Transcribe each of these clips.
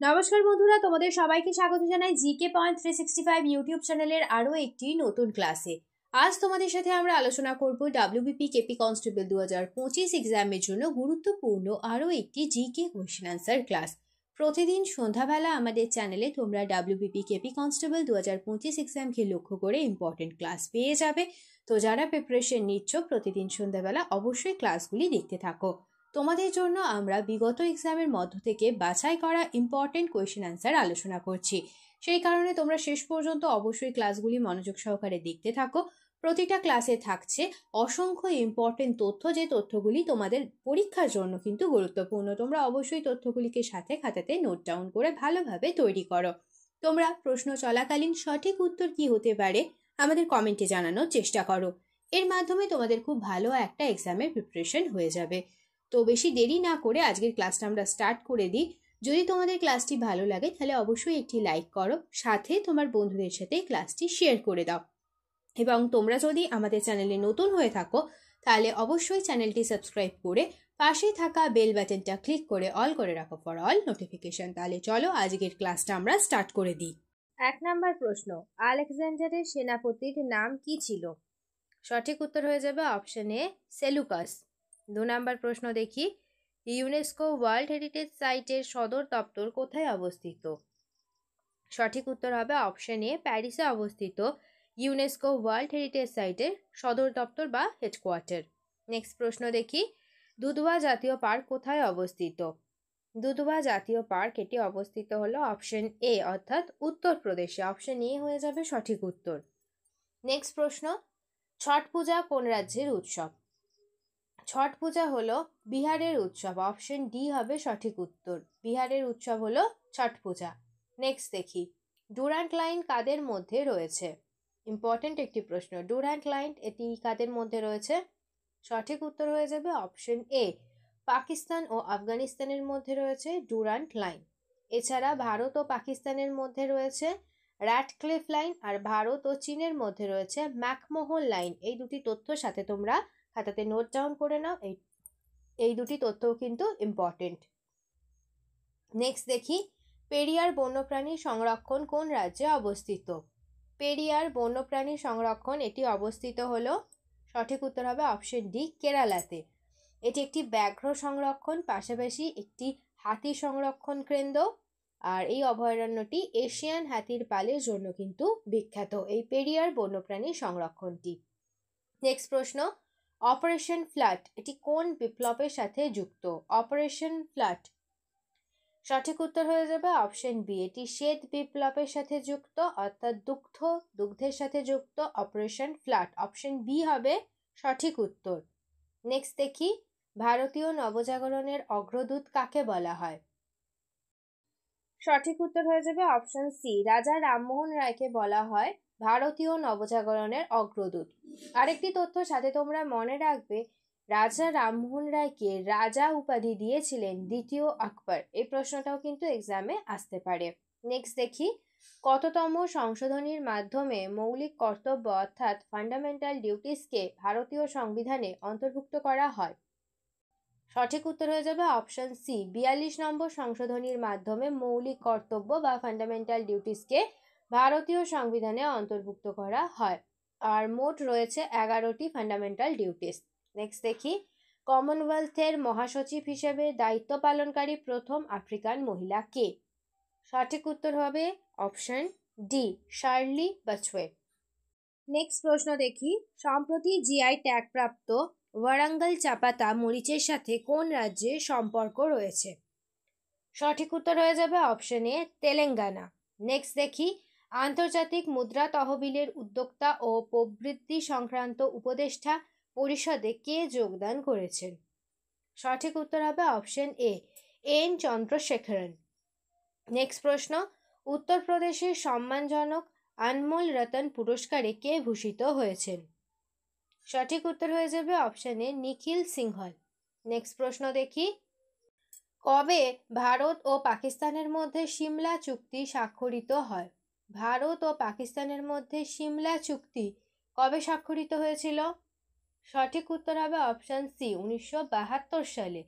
নমস্কার বন্ধুরা, তোমাদের সবাইকে স্বাগত জানাই জিকে পয়েন্ট 365 ইউটিউব চ্যানেলের আরো একটি নতুন ক্লাসে। আজ তোমাদের সাথে আমরা আলোচনা করব ডাব্লিউবিপি কেপি কনস্টেবল 2025 এক্সামের জন্য গুরুত্বপূর্ণ আরো একটি জিকে কোয়েশ্চেন আনসার ক্লাস। প্রতিদিন সন্ধ্যাবেলা আমাদের চ্যানেলে তোমরা ডাব্লিউবিপি কেপি কনস্টেবল 2025 এক্সামকে লক্ষ্য করে ইম্পর্টেন্ট ক্লাস পেয়ে যাবে। তো যারা প্রিপারেশন নিচ্ছ প্রতিদিন সন্ধ্যাবেলা অবশ্যই ক্লাসগুলি দেখতে থাকো। তোমাদের জন্য আমরা বিগত এক্সামের মধ্য থেকে বাছাই করা ইম্পর্টেন্ট কোয়েশ্চেন আনসার আলোচনা করছি। সেই কারণে তোমরা শেষ পর্যন্ত অবশ্যই ক্লাসগুলি মনোযোগ সহকারে দেখতে থাকো। প্রতিটা ক্লাসে থাকছে অসংখ্য ইম্পর্টেন্ট তথ্য, যে তথ্যগুলি তোমাদের পরীক্ষার জন্য কিন্তু গুরুত্বপূর্ণ। তোমরা অবশ্যই তথ্যগুলিকে সাথে খাতাতে নোট ডাউন করে ভালোভাবে তৈরি করো। তোমরা প্রশ্ন চলাকালীন সঠিক উত্তর কি হতে পারে আমাদের কমেন্টে জানানোর চেষ্টা করো। এর মাধ্যমে তোমাদের খুব ভালো একটা এক্সামের প্রিপারেশন হয়ে যাবে। তো বেশি দেরি না করে আজকের ক্লাসটা আমরা স্টার্ট করে দিই। যদি তোমাদের ক্লাসটি ভালো লাগে তাহলে অবশ্যই একটি লাইক করো, সাথে তোমার বন্ধুদের সাথে ক্লাসটি শেয়ার করে দাও। এবং তোমরা যদি আমাদের চ্যানেলে নতুন হয়ে থাকো তাহলে অবশ্যই চ্যানেলটি সাবস্ক্রাইব করে পাশে থাকা বেল বাটনটা ক্লিক করে অল করে রাখো ফর অল নোটিফিকেশন। তাহলে চলো আজকের ক্লাসটা আমরা স্টার্ট করে দিই। 1 নম্বর প্রশ্ন, আলেকজান্ডারের সেনাপতির নাম কি ছিল? সঠিক উত্তর হয়ে যাবে অপশন এ সেলুকাস। 2 নম্বর প্রশ্ন দেখি, ইউনেস্কো ওয়ার্ল্ড হেরিটেজ সাইটের সদর দপ্তর কোথায় অবস্থিত? সঠিক উত্তর হবে অপশন এ প্যারিসে অবস্থিত ইউনেস্কো ওয়ার্ল্ড হেরিটেজ সাইটের সদর দপ্তর বা হেডকোয়ার্টার। নেক্সট প্রশ্ন দেখি, দুধওয়া জাতীয় পার্ক কোথায় অবস্থিত? দুধওয়া জাতীয় পার্ক এটি অবস্থিত হলো অপশন এ অর্থাৎ উত্তরপ্রদেশে। অপশন এ হয়ে যাবে সঠিক উত্তর। নেক্সট প্রশ্ন, ছট পূজা কোন রাজ্যের উৎসব? ছট পূজা হলো বিহারের উৎসব। অপশন ডি হবে সঠিক উত্তর। বিহারের উৎসব হলো ছট পূজা। নেক্সট দেখি, ডুরান্ট লাইন কাদের মধ্যে রয়েছে? ইম্পর্টেন্ট একটি প্রশ্ন। ডুরান্ট লাইন এটি কাদের মধ্যে রয়েছে? সঠিক উত্তর হয়ে যাবে অপশন এ পাকিস্তান ও আফগানিস্তানের মধ্যে রয়েছে ডুরান্ট লাইন। এছাড়া ভারত ও পাকিস্তানের মধ্যে রয়েছে র্যাটক্লিফ লাইন, আর ভারত ও চীনের মধ্যে রয়েছে ম্যাকমোহন লাইন। এই দুটি তথ্য সাথে তোমরা খাতাতে নোট ডাউন করে নাও। এই দুটি তথ্যও কিন্তু ইম্পর্টেন্ট। নেক্সট দেখি, পেরিয়ার বন্যপ্রাণী সংরক্ষণ কোন রাজ্যে অবস্থিত? পেরিয়ার বন্যপ্রাণী সংরক্ষণ এটি অবস্থিত হলো, সঠিক উত্তর হবে অপশন ডি কেরালাতে। এটি একটি ব্যাঘ্র সংরক্ষণ, পাশাপাশি একটি হাতি সংরক্ষণ কেন্দ্র। আর এই অভয়ারণ্যটি এশিয়ান হাতির পালের জন্য কিন্তু বিখ্যাত, এই পেরিয়ার বন্যপ্রাণী সংরক্ষণটি। নেক্সট প্রশ্ন, অপারেশন ফ্লাড এটি কোন বিপ্লবের সাথে যুক্ত? অপারেশন ফ্লাড সঠিক উত্তর হয়ে যাবে অপশন বি, এটি শ্বেত বিপ্লবের সাথে যুক্ত অর্থাৎ দুগ্ধের সাথে যুক্ত অপারেশন ফ্লাড। অপশন বি হবে সঠিক উত্তর। নেক্সট দেখি, ভারতীয় নবজাগরণের অগ্রদূত কাকে বলা হয়? সঠিক উত্তর হয়ে যাবে অপশন সি, রাজা রামমোহন রায়কে বলা হয় ভারতীয় নবজাগরণের অগ্রদূত। আরেকটি তথ্য সাথে তোমরা মনে রাখবে, রাজা রামমোহন রায়কে রাজা উপাধি দিয়েছিলেন দ্বিতীয় আকবর। এই প্রশ্নটাও কিন্তু এক্সামে আসতে পারে। নেক্সট দেখি, কততম সংশোধনীর মাধ্যমে মৌলিক কর্তব্য অর্থাৎ ফান্ডামেন্টাল ডিউটিসকে ভারতীয় সংবিধানে অন্তর্ভুক্ত করা হয়? সঠিক উত্তর হয়ে যাবে অপশন সি, 42 নম্বর সংশোধনীর মাধ্যমে মৌলিক কর্তব্য বা ফান্ডামেন্টাল ডিউটিসকে ভারতীয় সংবিধানে অন্তর্ভুক্ত করা হয়। আর মোট রয়েছে 11টি ফান্ডামেন্টাল ডিউটিস। নেক্সট দেখি, কমনওয়েলথের মহাসচিব হিসেবে দায়িত্ব পালনকারী প্রথম আফ্রিকান মহিলা কে? সঠিক উত্তর হবে অপশন ডি, শার্লি বাচওয়ে। নেক্সট প্রশ্ন দেখি, সম্প্রতি জিআই ট্যাগপ্রাপ্ত ওয়ারাঙ্গল চাপাতা মরিচের সাথে কোন রাজ্যের সম্পর্ক রয়েছে? সঠিক উত্তর হয়ে যাবে অপশন এ তেলেঙ্গানা। নেক্সট দেখি, আন্তর্জাতিক মুদ্রা তহবিলের উদ্যোক্তা ও প্রবৃদ্ধি সংক্রান্ত উপদেষ্টা পরিষদে কে যোগদান করেছেন? সঠিক উত্তর হবে option A N Chandrasekaran. Next প্রশ্ন, উত্তরপ্রদেশের সম্মানজনক আনমোল রতন পুরস্কারে কে ভূষিত হয়েছেন? সঠিক উত্তর হয়ে যাবে option A Nikhil Singhal. Next প্রশ্ন দেখি, কবে ভারত ও পাকিস্তানের মধ্যে সিমলা চুক্তি স্বাক্ষরিত হয়? ভারত ও পাকিস্তানের মধ্যে সিমলা চুক্তি কবে স্বাক্ষরিত হয়েছিল? সঠিক উত্তর হবে অপশন সি, 1972 সালে।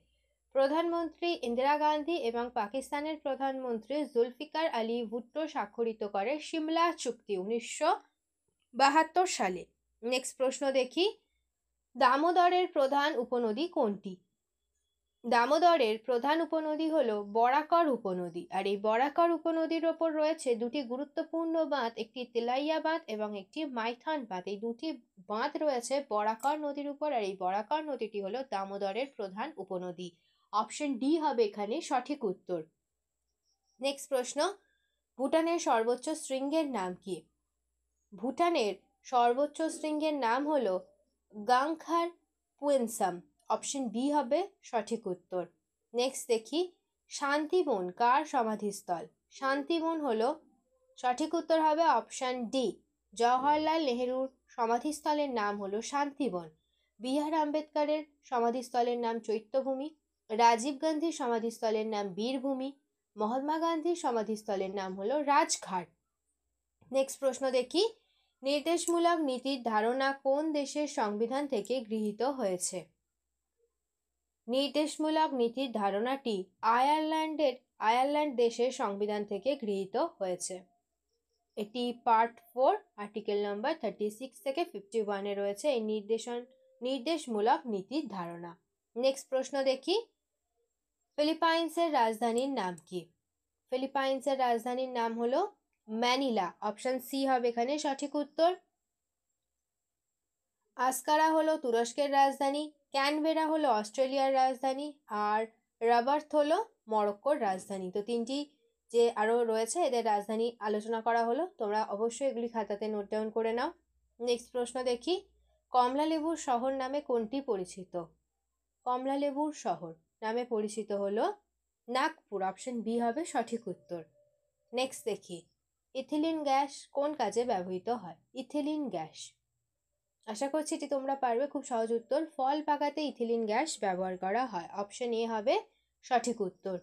প্রধানমন্ত্রী ইন্দিরা গান্ধী এবং পাকিস্তানের প্রধানমন্ত্রী জুলফিকার আলী ভুট্টো স্বাক্ষরিত করে সিমলা চুক্তি 1972 সালে। নেক্সট প্রশ্ন দেখি, দামোদরের প্রধান উপনদী কোনটি? দামোদরের প্রধান উপনদী হলো বরাকর উপনদী। আর এই বরাকর উপনদীর ওপর রয়েছে দুটি গুরুত্বপূর্ণ বাঁধ, একটি তেলাইয়া বাঁধ এবং একটি মাইথন বাঁধ। এই দুটি বাঁধ রয়েছে বরাকর নদীর উপর, আর এই বরাকর নদীটি হলো দামোদরের প্রধান উপনদী। অপশন ডি হবে এখানে সঠিক উত্তর। নেক্সট প্রশ্ন, ভুটানের সর্বোচ্চ শৃঙ্গের নাম কি? ভুটানের সর্বোচ্চ শৃঙ্গের নাম হলো গাংখার পুয়েনসাম। অপশন বি হবে সঠিক উত্তর। নেক্সট দেখি, শান্তিবন কার সমাধিস্থল? শান্তিবন হলো সঠিক উত্তর হবে অপশন ডি, জওহরলাল নেহেরুর সমাধিস্থলের নাম হলো শান্তিবন। বি আর আম্বেদকরের সমাধিস্থলের নাম চৈত্যভূমি, রাজীব গান্ধীর সমাধিস্থলের নাম বীরভূমি, মহাত্মা গান্ধীর সমাধিস্থলের নাম হলো রাজঘাট। নেক্সট প্রশ্ন দেখি, নির্দেশমূলক নীতির ধারণা কোন দেশের সংবিধান থেকে গৃহীত হয়েছে? নির্দেশমূলক নীতির ধারণাটি আয়ারল্যান্ড দেশের সংবিধান থেকে গৃহীত হয়েছে। এটি পার্ট 4 আর্টিকেল নাম্বার 36 থেকে 51-এ রয়েছে এই নির্দেশমূলক নীতির ধারণা। নেক্সট প্রশ্ন দেখি, ফিলিপাইন্সের রাজধানীর নাম কি? ফিলিপাইন্সের রাজধানীর নাম হলো ম্যানিলা। অপশন সি হবে এখানে সঠিক উত্তর। আসকারা হলো তুরস্কের রাজধানী, ক্যানবেরা হলো অস্ট্রেলিয়ার রাজধানী, আর রাবার্থ হলো মরক্কোর রাজধানী। তো তিনটি যে আরও রয়েছে এদের রাজধানী আলোচনা করা হলো, তোমরা অবশ্যই এগুলি খাতাতে নোট ডাউন করে নাও। নেক্সট প্রশ্ন দেখি, কমলালেবুর শহর নামে কোনটি পরিচিত? কমলালেবুর শহর নামে পরিচিত হলো নাগপুর। অপশন বি হবে সঠিক উত্তর। নেক্সট দেখি, ইথিলিন গ্যাস কোন কাজে ব্যবহৃত হয়? ইথিলিন গ্যাস, আশা করছি এটি তোমরা পারবে, খুব সহজ উত্তর, ফল পাকাতে ইথিলিন গ্যাস ব্যবহার করা হয়। অপশন এ হবে সঠিক উত্তর।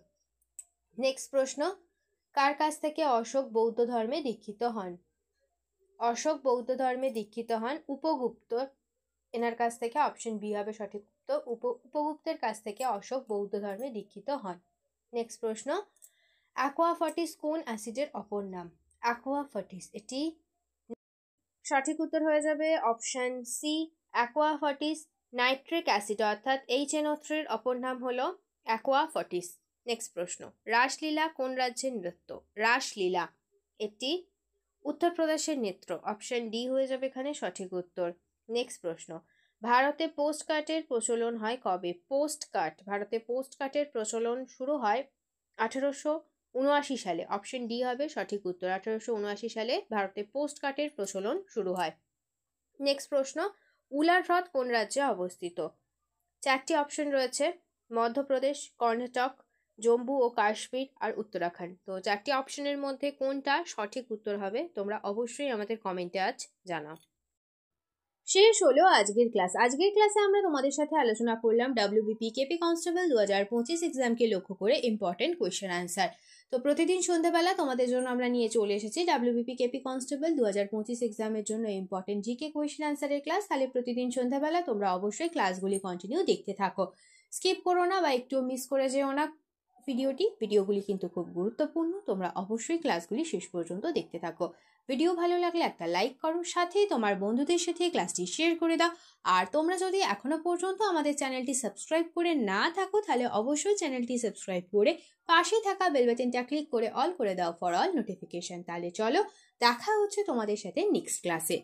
নেক্সট প্রশ্ন, কার কাছ থেকে অশোক বৌদ্ধ ধর্মে দীক্ষিত হন? অশোক বৌদ্ধ ধর্মে দীক্ষিত হন উপগুপ্ত এনার কাছ থেকে। অপশন বি হবে সঠিক উত্তর, উপগুপ্তের কাছ থেকে অশোক বৌদ্ধ ধর্মে দীক্ষিত হন। নেক্সট প্রশ্ন, অ্যাকোয়াফটিস কোন অ্যাসিডের অপর নাম? অ্যাকোয়াফটিস, এটি সঠিক উত্তর হয়ে যাবে অপশন সি, অ্যাকোয়াফটিস নাইট্রিক অ্যাসিড অর্থাৎ HNO3 এর অপর নাম হলো অ্যাকোয়াফটিস। নেক্সট প্রশ্ন, রাসলীলা কোন রাজ্যের নৃত্য? রাসলীলা এটি উত্তরপ্রদেশের নৃত্য। অপশন ডি হয়ে যাবে এখানে সঠিক উত্তর। নেক্সট প্রশ্ন, ভারতে পোস্ট কার্ডের প্রচলন হয় কবে? পোস্ট কার্ড, ভারতে পোস্ট কার্ডের প্রচলন শুরু হয় 1879 সালে। অপশন ডি হবে সঠিক উত্তর, 1879 সালে ভারতে পোস্ট কার্ডের প্রচলন শুরু হয়। নেক্সট প্রশ্ন, উলার হ্রদ কোন রাজ্যে অবস্থিত? চারটি অপশন রয়েছে, মধ্যপ্রদেশ, কর্ণাটক, জম্মু ও কাশ্মীর আর উত্তরাখণ্ড। তো চারটি অপশনের মধ্যে কোনটা সঠিক উত্তর হবে তোমরা অবশ্যই আমাদের কমেন্টে আজ জানাও। শেষ হলো আজকের ক্লাস। আজকের ক্লাসে আমরা তোমাদের সাথে আলোচনা করলাম WBP কেপি কনস্টেবল 2025 এক্সামকে লক্ষ্য করে ইম্পর্টেন্ট কোয়েশ্চেন আনসার। তো প্রতিদিন সন্ধ্যাবেলা তোমাদের জন্য আমরা নিয়ে চলে এসেছি WBP কেপি কনস্টেবল 2025 এক্সামের জন্য ইম্পর্টেন্ট জিকে কোয়েশ্চেন আনসারের ক্লাস। তাহলে প্রতিদিন সন্ধ্যাবেলা তোমরা অবশ্যই ক্লাসগুলি কন্টিনিউ দেখতে থাকো, স্কিপ করো না বা একটু মিস করে যেও না ভিডিওগুলি কিন্তু খুব গুরুত্বপূর্ণ, তোমরা অবশ্যই ক্লাসগুলি শেষ পর্যন্ত দেখতে থাকো। ভিডিও ভালো লাগলে একটা লাইক করো, সাথে তোমার বন্ধুদের সাথে ক্লাসটি শেয়ার করে দাও। আর তোমরা যদি এখনো পর্যন্ত আমাদের চ্যানেলটি সাবস্ক্রাইব করে না থাকো তাহলে অবশ্যই চ্যানেলটি সাবস্ক্রাইব করে পাশে থাকা বেল বাটনটা ক্লিক করে অল করে দাও ফর অল নোটিফিকেশন। তাহলে চলো দেখা হচ্ছে তোমাদের সাথে নেক্সট ক্লাসে।